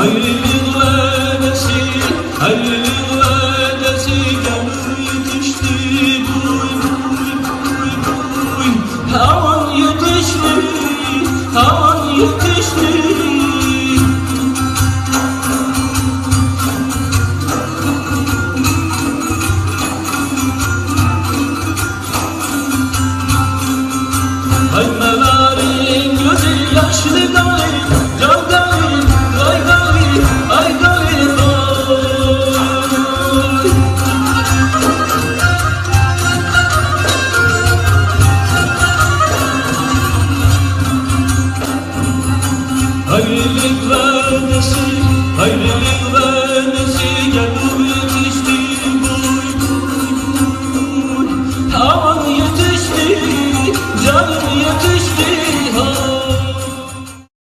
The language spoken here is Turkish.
Hayırlı vedesi, hayırlı vedesi gelir yetişti. Buy, aman yetişti, aman yetişti. Haymelerin gözü yaşlı gali, can gali, vay gali, ay gali, vay. Hayırlık vedesi, hayırlık vedesi gelir